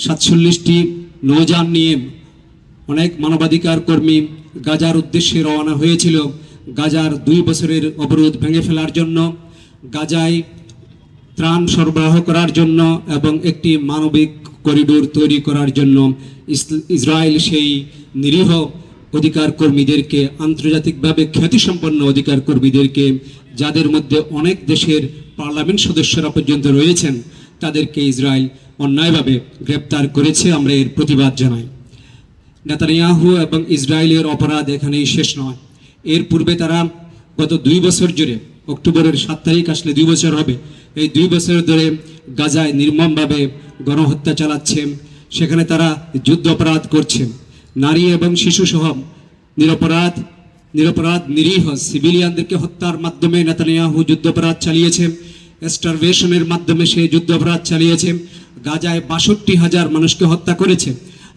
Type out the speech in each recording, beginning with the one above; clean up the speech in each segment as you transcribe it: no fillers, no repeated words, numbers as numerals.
47টি নৌযান নিয়ে অনেক মানবাধিকার কর্মী গাজার উদ্দেশ্যে রওনা হয়েছিল গাজার 2 বছরের অবরোধ ভেঙে ফেলার জন্য, গাজায় ত্রাণ সরবরাহ করার জন্য এবং একটি মানবিক করিডোর তৈরি করার জন্য। ইসরায়েল সেই নিরীহ অধিকার কর্মীদেরকে, আন্তর্জাতিকভাবে খ্যাতিসম্পন্ন অধিকার কর্মীদেরকে, যাদের মধ্যে অনেক দেশের পার্লামেন্ট সদস্যরা পর্যন্ত রয়েছেন, তাদেরকে ইসরায়েল অন্যায়ভাবে গ্রেপ্তার করেছে। আমরা এর প্রতিবাদ জানাই। নেতানিয়াহু এবং ইসরায়েলের অপরাধ এখানেই শেষ নয়। এর পূর্বে তারা গত 2 বছর জুড়ে, অক্টোবরের 7 তারিখ আসলে 2 বছর হবে, এই 2 বছর ধরে গাজায় নির্মমভাবে গণহত্যা চালাচ্ছে। সেখানে তারা যুদ্ধ অপরাধ করছে। নারী এবং শিশু সহ নিরপরাধ নিরীহ সিভিলিয়ানদেরকে হত্যার মাধ্যমে নেতানিয়াহু যুদ্ধাপরাধ চালিয়েছে। স্টারভেশনের মাধ্যমে সে যুদ্ধাপরাধ চালিয়েছে। গাজায় 62,000 মানুষকে হত্যা করেছে।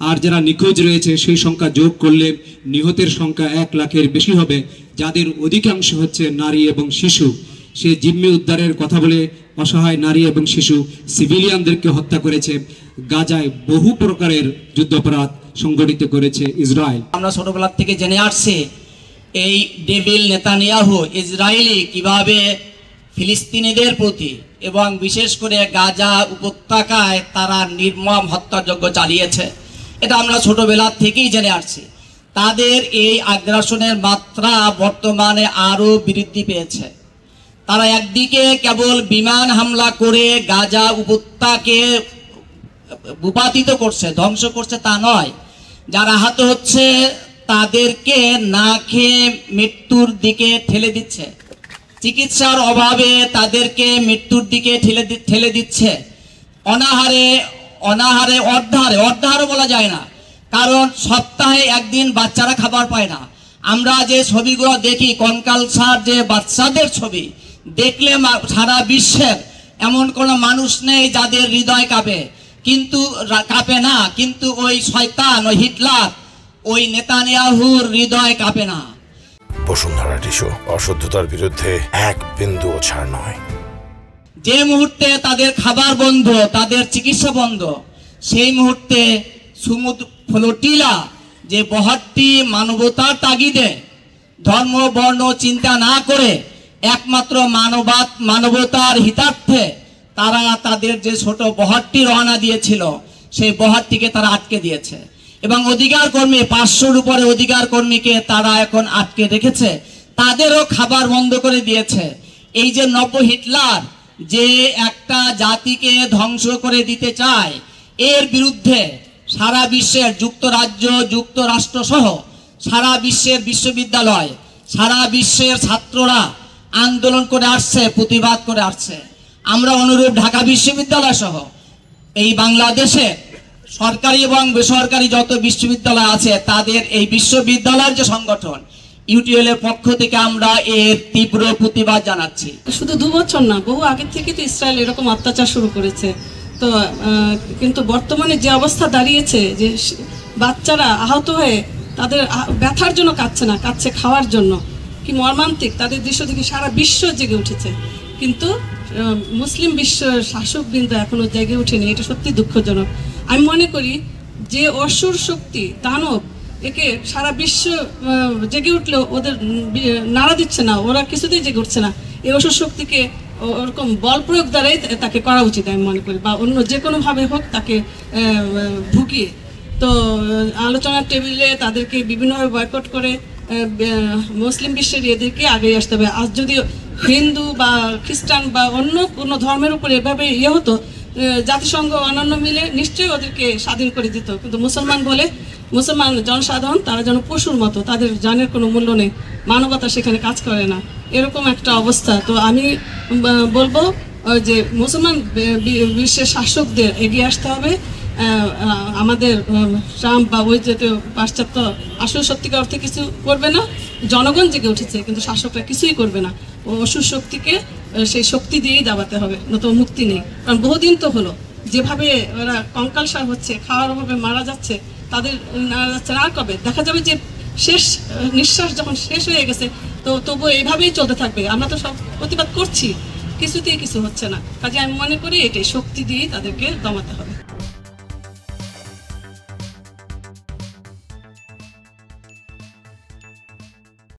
আর যারা নিখোঁজ রয়েছে সেই সংখ্যা যোগ করলে নিহতের সংখ্যা 1 লাখের বেশি হবে, যাদের অধিকাংশ হচ্ছে নারী এবং শিশু। সে জিম্মি উদ্ধারের কথা বলে অসহায় নারী এবং শিশু সিভিলিয়ানদেরকে হত্যা করেছে। গাজায় বহু প্রকারের যুদ্ধাপরাধ সংগঠিত করেছে ইসরায়েল। আমরা ছোটবেলা থেকে জেনে আসছি এই ডেভিল নেতানিয়াহু ইসরায়েলি কিভাবে ফিলিস্তিনিদের প্রতি এবং বিশেষ করে গাজা উপত্যকায় তারা নির্মম হত্যাযজ্ঞ চালিয়েছে। এটা আমরা ছোটবেলা থেকেই জেনে আসছি। তাদের এই আগ্রাসনের মাত্রা বর্তমানে আরও বৃদ্ধি পেয়েছে। তারা একদিকে কেবল বিমান হামলা করে গাজা উপত্যকাকে ভূপাতিত করছে, ধ্বংস করছে তা নয়, যারা আহত হচ্ছে তাদেরকে না খেয়ে মৃত্যুর দিকে ঠেলে দিচ্ছে। চিকিৎসার অভাবে তাদেরকে মৃত্যুর দিকে ঠেলে দিচ্ছে। অনাহারে অর্ধাহারও বলা যায় না, কারণ সপ্তাহে একদিন বাচ্চারা খাবার পায় না। আমরা যে ছবিগুলো দেখি, কঙ্কালসার যে বাচ্চাদের ছবি দেখলে সারা বিশ্বের এমন কোনো মানুষ নেই যাদের হৃদয় কাঁপে না, কিন্তু ওই শয়তান, ওই হিটলার, ওই নেতানিয়াহুর হৃদয় কাঁপে না। বসুন্ধরা টিস্যু, অশুদ্ধতার বিরুদ্ধে এক বিন্দুও ছাড় নয়। যে মুহূর্তে তাদের খাবার বন্ধ, তাদের চিকিৎসা বন্ধ, সেই মুহূর্তে সমুদ্র ফ্লোটিলা যে বহরটি মানবতার তাগিদে ধর্ম বর্ণ চিন্তা না করে একমাত্র মানবতার হিতার্থে তারা তাদের যে ছোট বহরটি রওনা দিয়েছিল, সেই বহরটিকে তারা আটকে দিয়েছে। এবং অধিকার কর্মী 500-র উপরে অধিকার কর্মীকে তারা এখন আটকে রেখেছে, তাদেরও খাবার বন্ধ করে দিয়েছে। এই যে নব্য হিটলার যে একটা জাতিকে ধ্বংস করে দিতে চায়, এর বিরুদ্ধে সারা বিশ্বের যুক্তরাষ্ট্র সহ সারা বিশ্বের বিশ্ববিদ্যালয়, সারা বিশ্বের ছাত্ররা আন্দোলন করে আসছে, প্রতিবাদ করে আসছে। আমরা অনুরূপ ঢাকা বিশ্ববিদ্যালয় সহ এই বাংলাদেশে সরকারি এবং বেসরকারি যত বিশ্ববিদ্যালয় আছে, তাদের এই বিশ্ববিদ্যালয়ের যে সংগঠন ইউটিএল এর পক্ষ থেকে আমরা এর তীব্র প্রতিবাদ জানাচ্ছি। শুধু 2 বছর না, বহু আগে থেকে তো ইসরায়েল এরকম অত্যাচার শুরু করেছে। তো কিন্তু বর্তমানে যে অবস্থা দাঁড়িয়েছে, যে বাচ্চারা আহত হয়ে তাদের ব্যথার জন্য কাঁদছে না, কাঁদছে খাওয়ার জন্য, কি মর্মান্তিক তাদের দৃশ্য দেখে সারা বিশ্ব জেগে উঠেছে। কিন্তু মুসলিম বিশ্ব শাসকবৃন্দ এখনো জেগে ওঠেনি, এটা সত্যি দুঃখজনক। আমি মনে করি যে অসুর শক্তি দানব, একে সারা বিশ্ব জেগে উঠলেও ওদের নাড়া দিচ্ছে না, ওরা কিছুতেই জেগে উঠছে না। এই অসুর শক্তিকে ওরকম বল প্রয়োগ দ্বারাই তাকে করা উচিত আমি মনে করি, বা অন্য যে কোনোভাবে হোক তাকে ভুগিয়ে। তো আলোচনার টেবিলে তাদেরকে বিভিন্নভাবে বয়কট করে মুসলিম বিশ্বের এদেরকে আগে আসতে হবে। আজ যদি হিন্দু বা খ্রিস্টান বা অন্য কোনো ধর্মের উপরে এভাবে হতো, জাতিসংঘ অন্যান্য মিলে নিশ্চয়ই ওদেরকে স্বাধীন করে দিত। কিন্তু মুসলমান জনসাধারণ তারা যেন পশুর মতো, তাদের জানের কোনো মূল্য নেই, মানবতা সেখানে কাজ করে না, এরকম একটা অবস্থা। তো আমি বলবো যে মুসলমান বিশ্বের শাসকদের এগিয়ে আসতে হবে। আমাদের ট্রাম্প বা ওই জাতীয় পাশ্চাত্য আসলে সত্যিকার অর্থে কিছু করবে না। জনগণ জেগে উঠেছে, কিন্তু শাসকরা কিছুই করবে না। ও অসুর শক্তিকে সেই শক্তি দিয়েই দাবাতে হবে, নতুন মুক্তি নেই। কারণ বহুদিন তো হলো যেভাবে ওরা কঙ্কালসার হচ্ছে, খাওয়ার অভাবে মারা যাচ্ছে, তাদের মারা যাচ্ছে আর কবে দেখা যাবে যে শেষ নিঃশ্বাস যখন শেষ হয়ে গেছে, তো তবু এইভাবেই চলতে থাকবে। আমরা তো সব প্রতিবাদ করছি, কিছুতেই কিছু হচ্ছে না। কাজে আমি মনে করি এটাই শক্তি দিয়েই তাদেরকে দমাতে হবে।